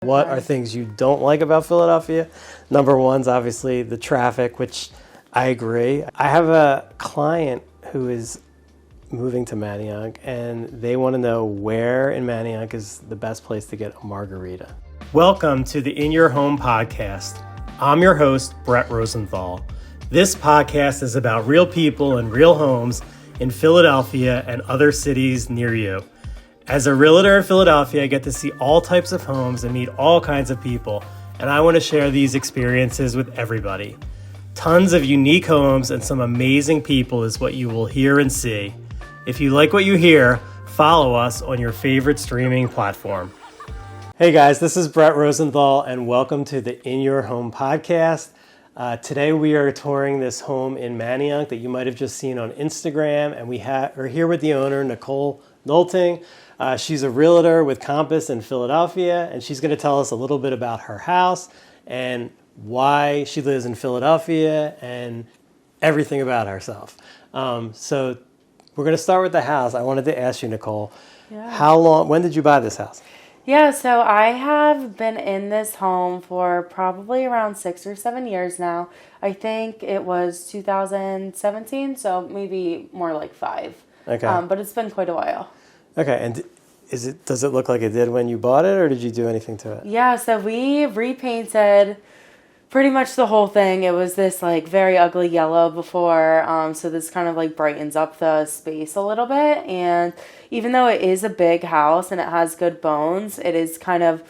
What are things you don't like about Philadelphia? Number one's obviously the traffic, which I agree. I have a client who is moving to Manayunk, and they want to know where in Manayunk is the best place to get a margarita. Welcome to the In Your Home podcast. I'm your host, Brett Rosenthal. This podcast is about real people and real homes in Philadelphia and other cities near you. As a realtor in Philadelphia, I get to see all types of homes and meet all kinds of people, and I want to share these experiences with everybody. Tons of unique homes and some amazing people is what you will hear and see. If you like what you hear, follow us on your favorite streaming platform. Hey guys, this is Brett Rosenthal, and welcome to the In Your Home podcast. Today we are touring this home in Manayunk that you might have just seen on Instagram, and we're here with the owner, Nicole Nolting. She's a realtor with Compass in Philadelphia, and she's going to tell us a little bit about her house and why she lives in Philadelphia and everything about herself. So we're going to start with the house. I wanted to ask you, Nicole, when did you buy this house? Yeah, so I have been in this home for probably around 6 or 7 years now. I think it was 2017, so maybe more like 5. Okay. But it's been quite a while. Okay, and does it look like it did when you bought it, or did you do anything to it? Yeah, so we repainted pretty much the whole thing. It was this like very ugly yellow before, so this kind of like brightens up the space a little bit. And even though it is a big house and it has good bones, it is kind of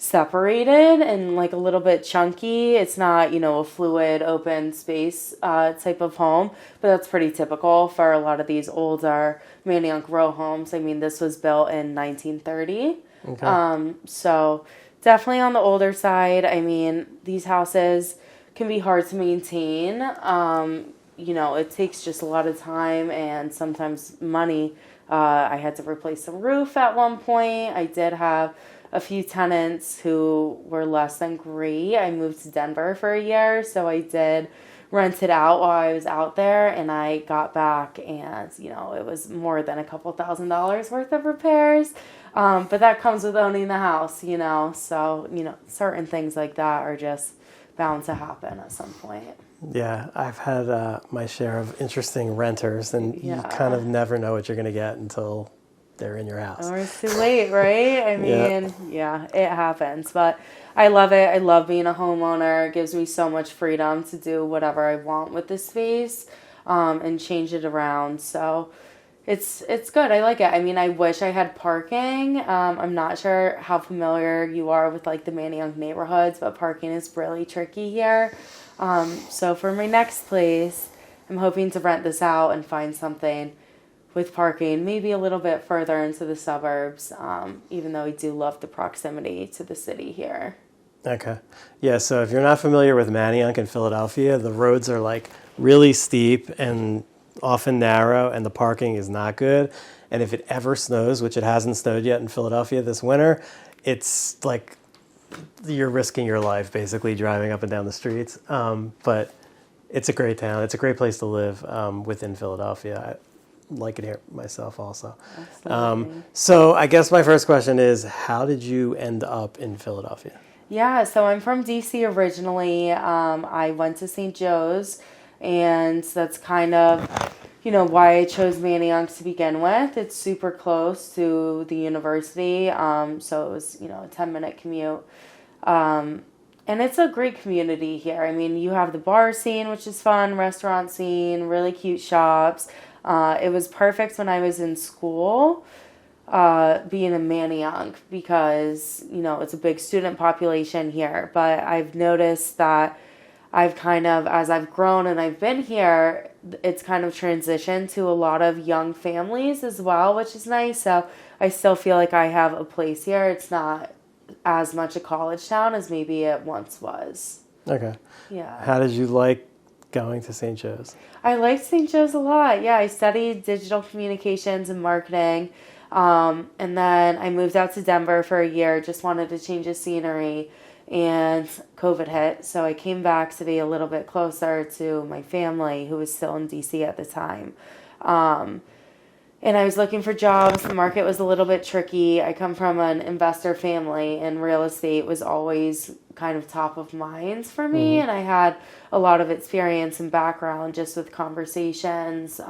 separated and like a little bit chunky. It's not, a fluid open space type of home, but that's pretty typical for a lot of these older Manayunk row homes. I mean, this was built in 1930. Okay. So definitely on the older side. I mean, these houses can be hard to maintain. It takes just a lot of time and sometimes money. I had to replace the roof at one point. I did have a few tenants who were less than great. I moved to Denver for a year, so I did rent it out while I was out there, and I got back and, it was more than a couple $1,000s worth of repairs. But that comes with owning the house, so, certain things like that are just bound to happen at some point. Yeah, I've had my share of interesting renters, and you kind of never know what you're going to get until they're in your house. Or it's too late, right? I mean, yeah, it happens. But I love it. I love being a homeowner. It gives me so much freedom to do whatever I want with the space and change it around. So it's good. I like it. I mean, I wish I had parking. I'm not sure how familiar you are with like the Manayunk neighborhoods, but parking is really tricky here. So for my next place, I'm hoping to rent this out and find something with parking, maybe a little bit further into the suburbs, even though I do love the proximity to the city here. Okay. Yeah, so if you're not familiar with Manayunk in Philadelphia, the roads are like really steep and often narrow, and the parking is not good. And if it ever snows, which it hasn't snowed yet in Philadelphia this winter, it's like you're risking your life basically driving up and down the streets. But it's a great town. It's a great place to live within Philadelphia. I like it here myself also. So I guess my first question is, how did you end up in Philadelphia? Yeah, so I'm from DC originally. I went to St. Joe's, and that's kind of, why I chose Manayunk to begin with. It's super close to the university, so it was, a 10-minute commute. And it's a great community here. I mean, you have the bar scene, which is fun, restaurant scene, really cute shops. It was perfect when I was in school, being in Manayunk because, it's a big student population here. But I've noticed that I've kind of, as I've grown and I've been here, it's kind of transitioned to a lot of young families as well, which is nice. So I still feel like I have a place here. It's not as much a college town as maybe it once was. Okay. Yeah. How did you like going to St. Joe's? I liked St. Joe's a lot. Yeah, I studied digital communications and marketing. And then I moved out to Denver for a year, just wanted to change the scenery, and COVID hit. So I came back to be a little bit closer to my family who was still in DC at the time. and I was looking for jobs. The market was a little bit tricky. I come from an investor family, and real estate was always kind of top of mind for me. And I had a lot of experience and background just with conversations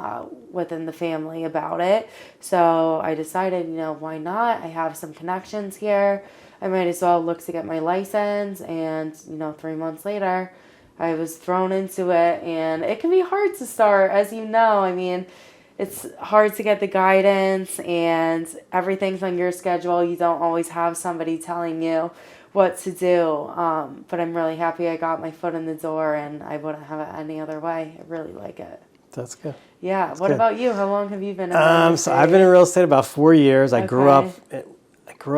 within the family about it. So I decided, why not? I have some connections here. I might as well look to get my license. And, 3 months later, I was thrown into it. And it can be hard to start, as you know. I mean, it's hard to get the guidance and everything's on your schedule. You don't always have somebody telling you what to do. But I'm really happy I got my foot in the door, and I wouldn't have it any other way. I really like it. That's good. Yeah. That's what good. about you? How long have you been in real estate? So I've been in real estate about 4 years. I grew Okay.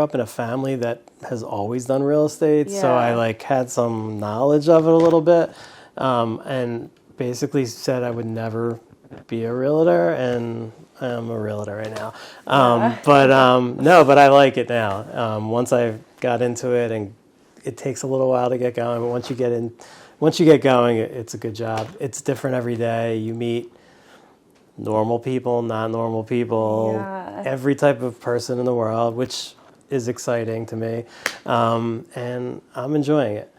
up in a family that has always done real estate, so Yeah. I had some knowledge of it a little bit, and basically said I would never be a realtor, and I'm a realtor right now. But I like it now. Once I got into it, and it takes a little while to get going, but once you get going, it's a good job. It's different every day. You meet normal people, not normal people, Yeah. every type of person in the world, which is exciting to me, and I'm enjoying it.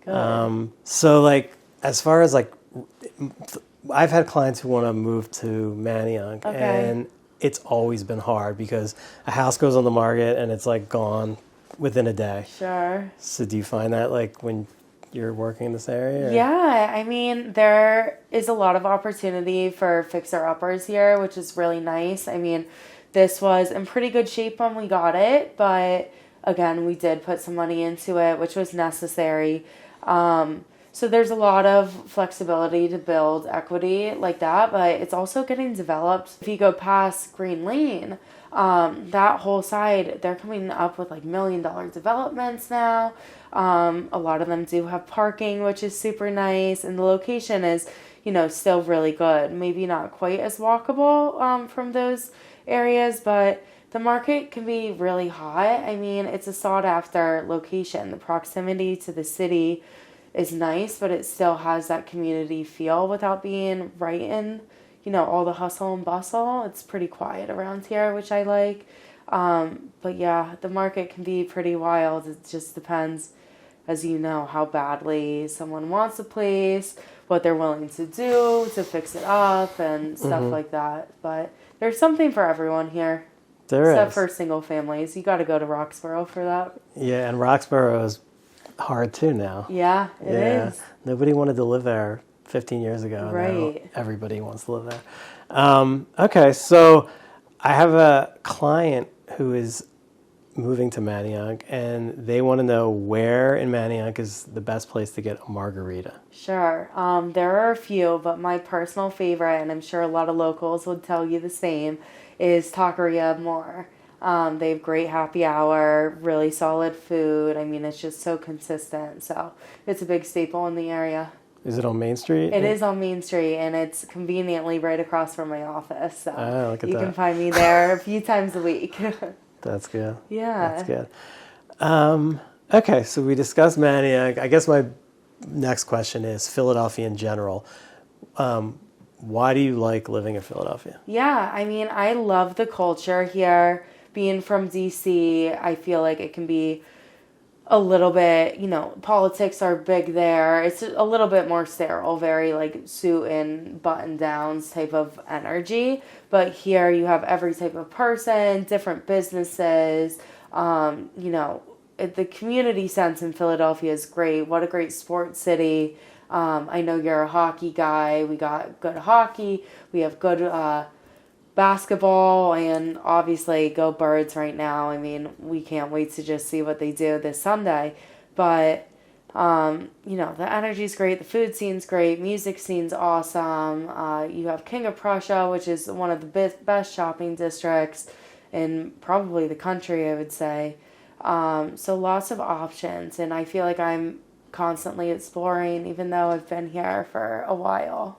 Good. So as far as I've had clients who want to move to Manayunk, Okay. and it's always been hard because a house goes on the market and it's gone within a day. Sure. So do you find that when you're working in this area? Or? Yeah, I mean, there is a lot of opportunity for fixer-uppers here, which is really nice. I mean, this was in pretty good shape when we got it, but again, we did put some money into it, which was necessary. So there's a lot of flexibility to build equity like that, but it's also getting developed. If you go past Green Lane, that whole side, they're coming up with $1 million developments now. A lot of them do have parking, which is super nice, and the location is, still really good. Maybe not quite as walkable from those areas, but the market can be really hot. I mean, it's a sought after location. The proximity to the city is nice, but it still has that community feel without being right in, all the hustle and bustle. It's pretty quiet around here, which I like. But yeah, the market can be pretty wild. It just depends, as you know, how badly someone wants a place, what they're willing to do to fix it up and stuff like that. But there's something for everyone here. Except for single families. You got to go to Roxborough for that. Yeah, and Roxborough is hard too now. Yeah, it is. Nobody wanted to live there 15 years ago. Right. Now everybody wants to live there. Okay, so I have a client who is moving to Manayunk, and they want to know where in Manayunk is the best place to get a margarita. Sure. There are a few, but my personal favorite, and I'm sure a lot of locals would tell you the same, is Taqueria More. They have great happy hour, really solid food. I mean, it's just so consistent. So it's a big staple in the area. Is it on Main Street? It is on Main Street, and it's conveniently right across from my office. So look at you that. can find me there a few times a week. That's good. Yeah. That's good. Okay, so we discussed Manayunk. I guess my next question is Philadelphia in general. Why do you like living in Philadelphia? Yeah, I mean, I love the culture here. Being from DC, I feel like it can be a little bit, politics are big there. It's a little bit more sterile, very suit and button downs type of energy. But here you have every type of person, different businesses. The community sense in Philadelphia is great. What a great sports city. I know you're a hockey guy. We got good hockey. We have good basketball, and obviously go Birds right now. I mean, we can't wait to just see what they do this Sunday. But, the energy's great. The food scene's great. Music scene's awesome. You have King of Prussia, which is one of the best shopping districts in probably the country, I would say. So lots of options, and I feel like I'm constantly exploring, even though I've been here for a while.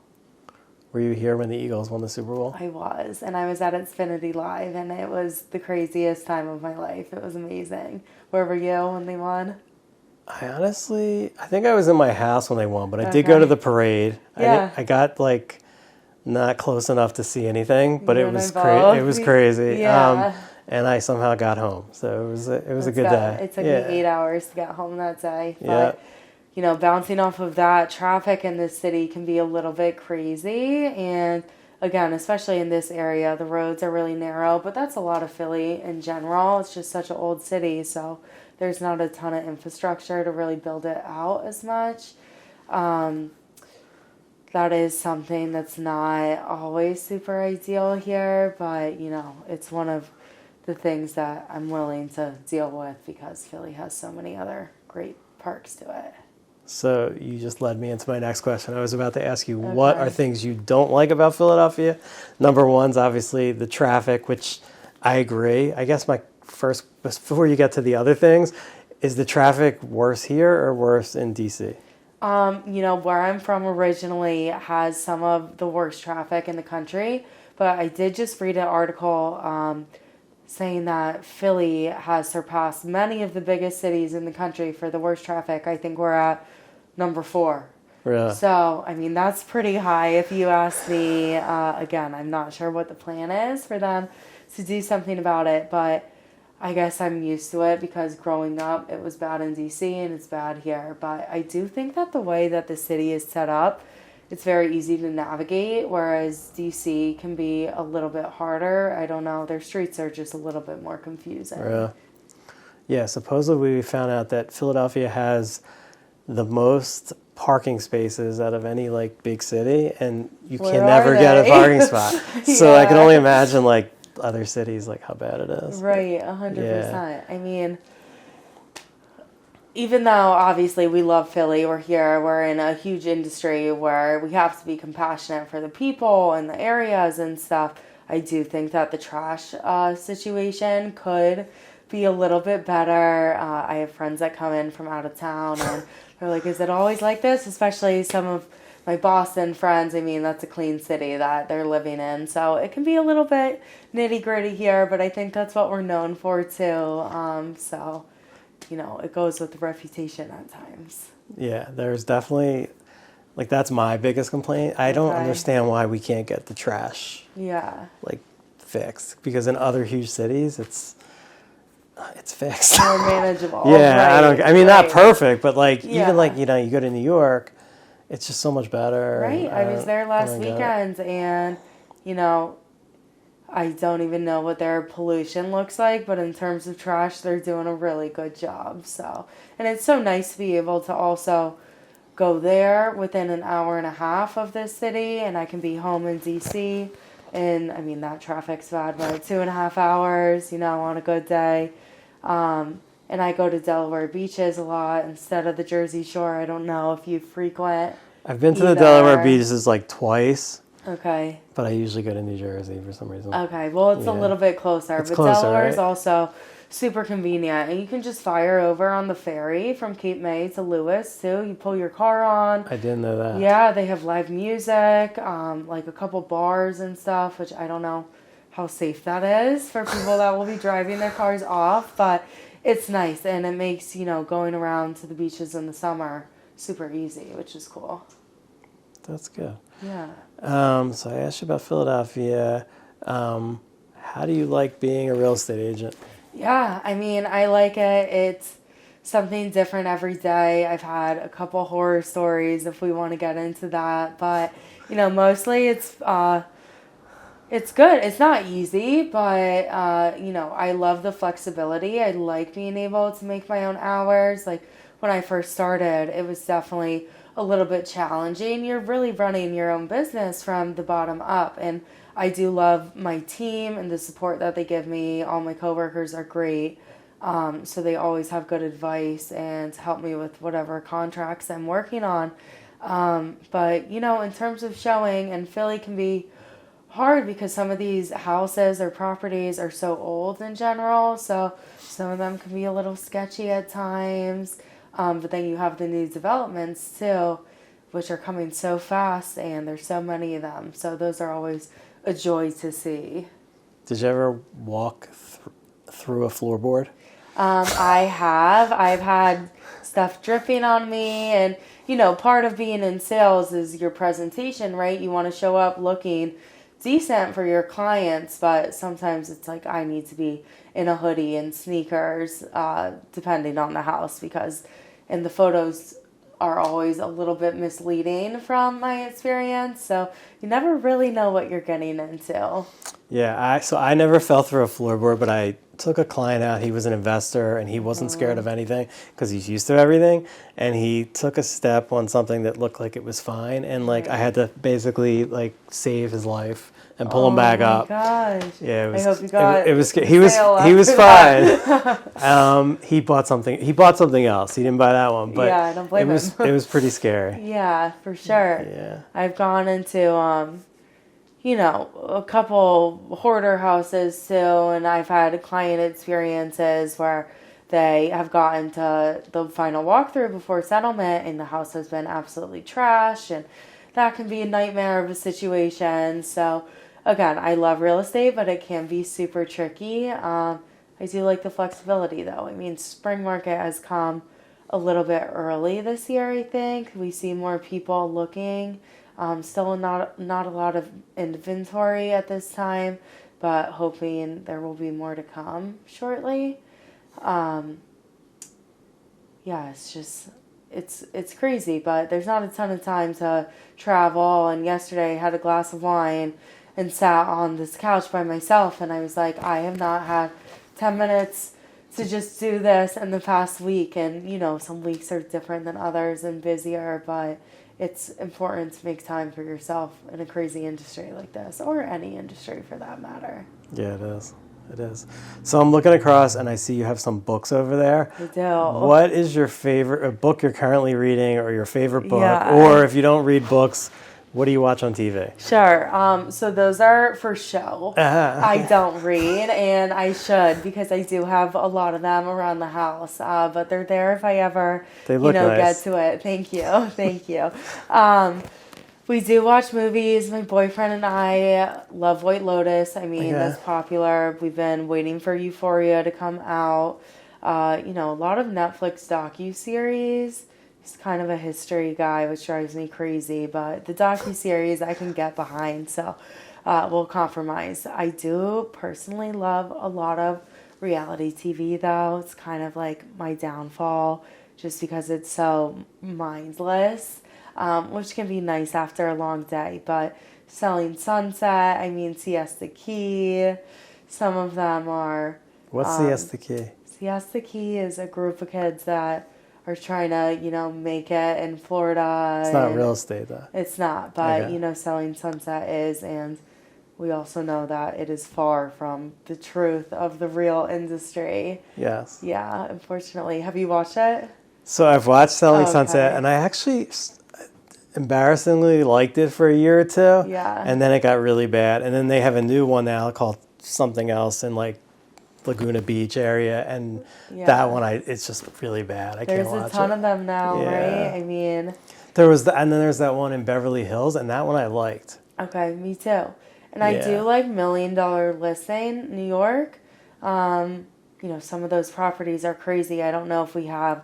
Were you here when the Eagles won the Super Bowl? I was, and I was at Xfinity Live, and it was the craziest time of my life. It was amazing. Where were you when they won? I think I was in my house when they won, but I did go to the parade. Yeah. I got not close enough to see anything, but You it and was I both. It was crazy. Yeah. And I somehow got home, so it was a good Good. day. It took me 8 hours to get home that day. Yeah. But, bouncing off of that, traffic in this city can be a little bit crazy. And again, especially in this area, the roads are really narrow, but that's a lot of Philly in general. It's just such an old city, so there's not a ton of infrastructure to really build it out as much. That is something that's not always super ideal here, but, it's one of the things that I'm willing to deal with because Philly has so many other great perks to it. So you just led me into my next question. I was about to ask you, what are things you don't like about Philadelphia? Number one's obviously the traffic, which I agree. I guess my first, before you get to the other things, is the traffic worse here or worse in DC? Where I'm from originally has some of the worst traffic in the country, but I did just read an article saying that Philly has surpassed many of the biggest cities in the country for the worst traffic. I think we're at number 4. Really? So, that's pretty high if you ask me. Again, I'm not sure what the plan is for them to do something about it, but I guess I'm used to it because growing up it was bad in DC and it's bad here. But I do think that the way that the city is set up, it's very easy to navigate, whereas DC can be a little bit harder. I don't know. Their streets are just a little bit more confusing. Really? Yeah, supposedly we found out that Philadelphia has the most parking spaces out of any big city, and you can never get a parking spot. So I can only imagine other cities how bad it is. Right, 100%. Even though obviously we love Philly, we're in a huge industry where we have to be compassionate for the people and the areas and stuff. I do think that the trash situation could be a little bit better. I have friends that come in from out of town and they're like, is it always like this? Especially some of my Boston friends. That's a clean city that they're living in. So it can be a little bit nitty gritty here, but I think that's what we're known for too. It goes with the reputation at times. Yeah, there's definitely, that's my biggest complaint. I don't understand why we can't get the trash, fixed. Because in other huge cities, it's fixed. More manageable. Yeah, right, not perfect, but even you go to New York, it's just so much better. Right, I was there last weekend, and, I don't even know what their pollution looks like, but in terms of trash, they're doing a really good job. So, and it's so nice to be able to also go there within an hour and a half of this city, and I can be home in DC. And that traffic's bad, but 2.5 hours, on a good day. And I go to Delaware beaches a lot instead of the Jersey Shore. I don't know if you frequent. I've been to the Delaware beaches twice. Okay. But I usually go to New Jersey for some reason. Okay, well, it's a little bit closer. But closer, Delaware is right? also super convenient. And you can just fire over on the ferry from Cape May to Lewis, too. You pull your car on. I didn't know that. Yeah, they have live music, a couple bars and stuff, which I don't know how safe that is for people that will be driving their cars off. But it's nice, and it makes, going around to the beaches in the summer super easy, which is cool. That's good. Yeah. So I asked you about Philadelphia. How do you like being a real estate agent? Yeah, I like it. It's something different every day. I've had a couple horror stories if we want to get into that, but mostly it's good. It's not easy, but I love the flexibility. I like being able to make my own hours. When I first started, it was definitely a little bit challenging. You're really running your own business from the bottom up, and I do love my team and the support that they give me. All my coworkers are great, so they always have good advice and help me with whatever contracts I'm working on. But in terms of showing, and Philly can be hard because some of these houses or properties are so old in general, so some of them can be a little sketchy at times. But then you have the new developments too, which are coming so fast, and there's so many of them. So those are always a joy to see. Did you ever walk through a floorboard? I have. I've had stuff dripping on me. And, part of being in sales is your presentation, right? You want to show up looking decent for your clients, but sometimes it's like I need to be in a hoodie and sneakers, depending on the house, because in the photos are always a little bit misleading from my experience. So you never really know what you're getting into. Yeah, so I never fell through a floorboard, but I took a client out. He was an investor, and he wasn't scared of anything because he's used to everything. And he took a step on something that looked like it was fine, and I had to basically save his life and pull him back up. Oh my gosh! Yeah, I hope you got. He was fine. He bought something. He bought something else. He didn't buy that one, but yeah, I don't blame him. It was pretty scary. Yeah, for sure. Yeah, I've gone into a couple hoarder houses too, and I've had client experiences where they have gotten to the final walkthrough before settlement, and the house has been absolutely trashed, and that can be a nightmare of a situation. So, again, I love real estate, but it can be super tricky. I do like the flexibility, though. I mean, spring market has come a little bit early this year, I think. We see more people looking. Still not a lot of inventory at this time, but hoping there will be more to come shortly. It's just, it's crazy, but there's not a ton of time to travel. And yesterday I had a glass of wine and sat on this couch by myself, and I was like, I have not had 10 minutes to just do this in the past week. And, some weeks are different than others and busier, but it's important to make time for yourself in a crazy industry like this, or any industry for that matter. Yeah, it is. It is. So I'm looking across, and I see you have some books over there. I do. What is your favorite book you're currently reading, or your favorite book? Yeah, or if you don't read books, what do you watch on TV? Sure. So those are for show. I don't read, and I should, because I do have a lot of them around the house. But they're there if I ever, nice. Get to it. Thank you. Thank you. We do watch movies. My boyfriend and I love White Lotus. I mean, that's popular. We've been waiting for Euphoria to come out. A lot of Netflix docuseries. He's kind of a history guy, which drives me crazy. But the docuseries I can get behind, so we'll compromise. I do personally love a lot of reality TV, though. It's kind of like my downfall, just because it's so mindless. Which can be nice after a long day, but Selling Sunset, Siesta Key, some of them are... What's Siesta Key? Siesta Key is a group of kids that are trying to, make it in Florida. It's not real estate, though. It's not, but, Selling Sunset is, and we also know that it is far from the truth of the real industry. Yes. Yeah, unfortunately. Have you watched it? So I've watched Selling Sunset, and I actually... embarrassingly liked it for a year or two. Yeah. And then it got really bad. And then they have a new one now called something else in Laguna Beach area. And that one, it's just really bad. I can't watch it. There's a ton of them now, right? And then there's that one in Beverly Hills, and that one I liked. Okay, me too. And I do like $1 Million Listing, New York. Some of those properties are crazy. I don't know if we have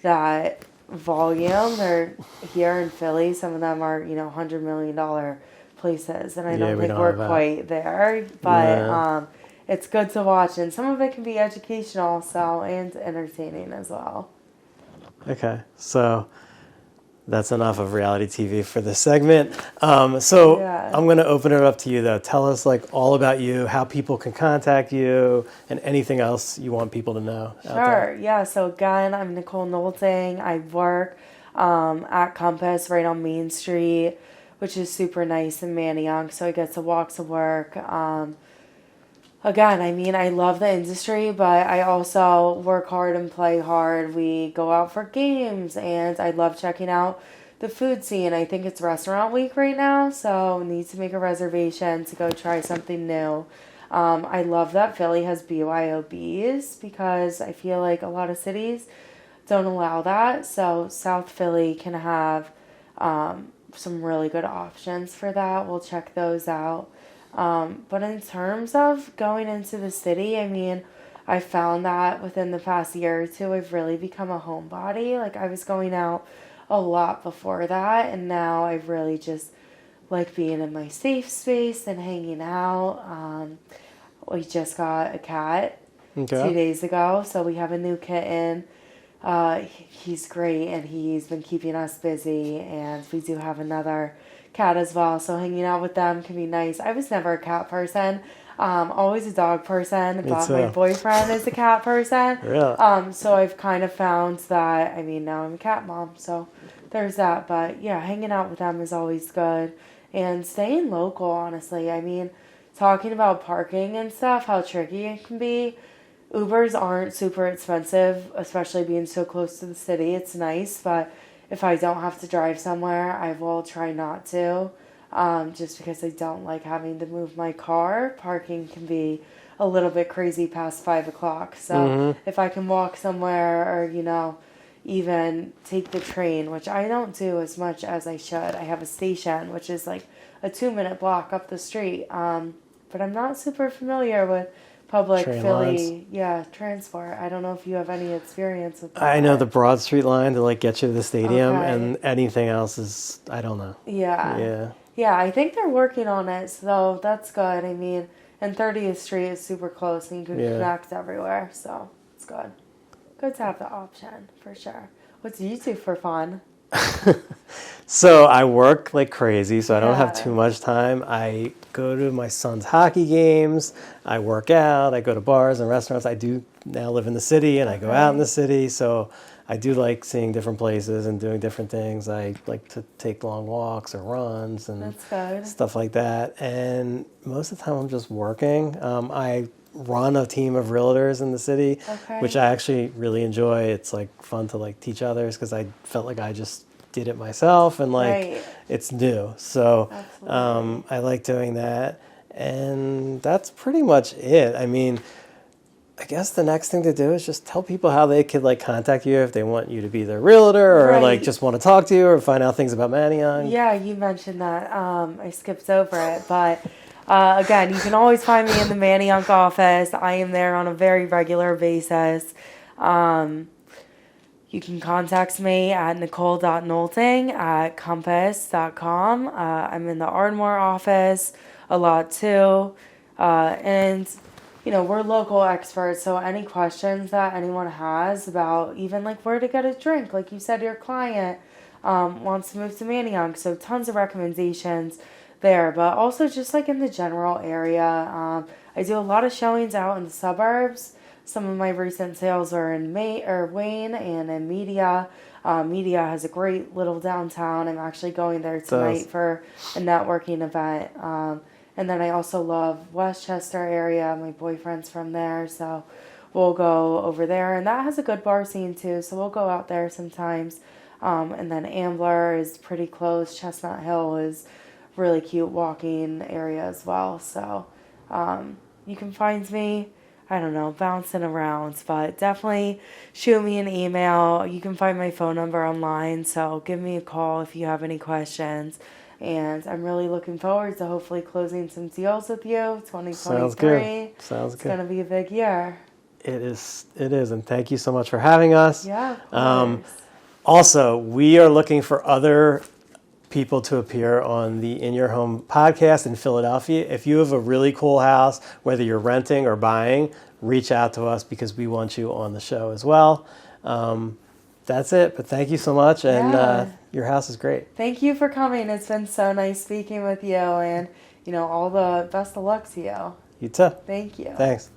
that volume. They're here in Philly. Some of them are, $100 million places, and I don't think we're quite there. But it's good to watch, and some of it can be educational, and entertaining as well. Okay, so that's enough of reality TV for this segment. I'm going to open it up to you, though. Tell us all about you, how people can contact you, and anything else you want people to know. Sure. Yeah. So again, I'm Nicole Nolting. I work at Compass right on Main Street, which is super nice in Manayunk. So I get to walk to work. Again, I love the industry, but I also work hard and play hard. We go out for games, and I love checking out the food scene. I think it's restaurant week right now, so need to make a reservation to go try something new. I love that Philly has BYOBs, because I feel like a lot of cities don't allow that. So South Philly can have some really good options for that. We'll check those out. But in terms of going into the city, I found that within the past year or two, I've really become a homebody. Like, I was going out a lot before that, and now I really just like being in my safe space and hanging out. We just got a cat 2 days ago, so we have a new kitten. He's great, and he's been keeping us busy, and we do have another cat as well, so hanging out with them can be nice. I was never a cat person, always a dog person, but my boyfriend is a cat person. Really? So I've kind of found that, I mean, now I'm a cat mom, so there's that, but yeah, hanging out with them is always good, and staying local, honestly. I mean, talking about parking and stuff, how tricky it can be. Ubers aren't super expensive, especially being so close to the city. It's nice, but if I don't have to drive somewhere, I will try not to, just because I don't like having to move my car. Parking can be a little bit crazy past 5 o'clock. So if I can walk somewhere or, even take the train, which I don't do as much as I should. I have a station, which is like a 2-minute block up the street, but I'm not super familiar with public Train Philly, transport. I don't know if you have any experience with that. I know the Broad Street line to get you to the stadium, and anything else is, I don't know. Yeah, I think they're working on it, so that's good. I mean, and 30th Street is super close, and you can connect everywhere, so it's good. Good to have the option, for sure. What do you do for fun? So I work like crazy, so I don't have too much time. I go to my son's hockey games. I work out. I go to bars and restaurants. I do now live in the city, and I go out in the city. So I do like seeing different places and doing different things. I like to take long walks or runs and stuff like that. And most of the time I'm just working. I run a team of realtors in the city, which I actually really enjoy. It's fun to teach others, because I felt like I just did it myself, and it's new. So I like doing that, and that's pretty much it. I mean, I guess the next thing to do is just tell people how they could contact you if they want you to be their realtor, or just want to talk to you or find out things about Manayunk. Yeah, you mentioned that. I skipped over it, but again, you can always find me in the Manayunk office. I am there on a very regular basis. You can contact me at nicole.nolting@compass.com. I'm in the Ardmore office a lot too. And, we're local experts, so any questions that anyone has about even where to get a drink, like you said, your client wants to move to Manayunk, so tons of recommendations there, but also just in the general area. I do a lot of showings out in the suburbs. Some of my recent sales are in Wayne and in Media. Media has a great little downtown. I'm actually going there tonight for a networking event. And then I also love Westchester area. My boyfriend's from there, so we'll go over there. And that has a good bar scene too, so we'll go out there sometimes. And then Ambler is pretty close. Chestnut Hill is really cute walking area as well. So you can find me, I don't know, bouncing around, but definitely shoot me an email. You can find my phone number online, so give me a call if you have any questions. And I'm really looking forward to hopefully closing some deals with you. 2023. Sounds good. It's going to be a big year. It is, and thank you so much for having us. Yeah, of course. Also, we are looking for other people to appear on the In Your Home podcast in Philadelphia. If you have a really cool house, whether you're renting or buying, reach out to us, because we want you on the show as well. That's it, but thank you so much, and your house is great. Thank you for coming. It's been so nice speaking with you, and all the best of luck to you. You too. Thank you. Thanks.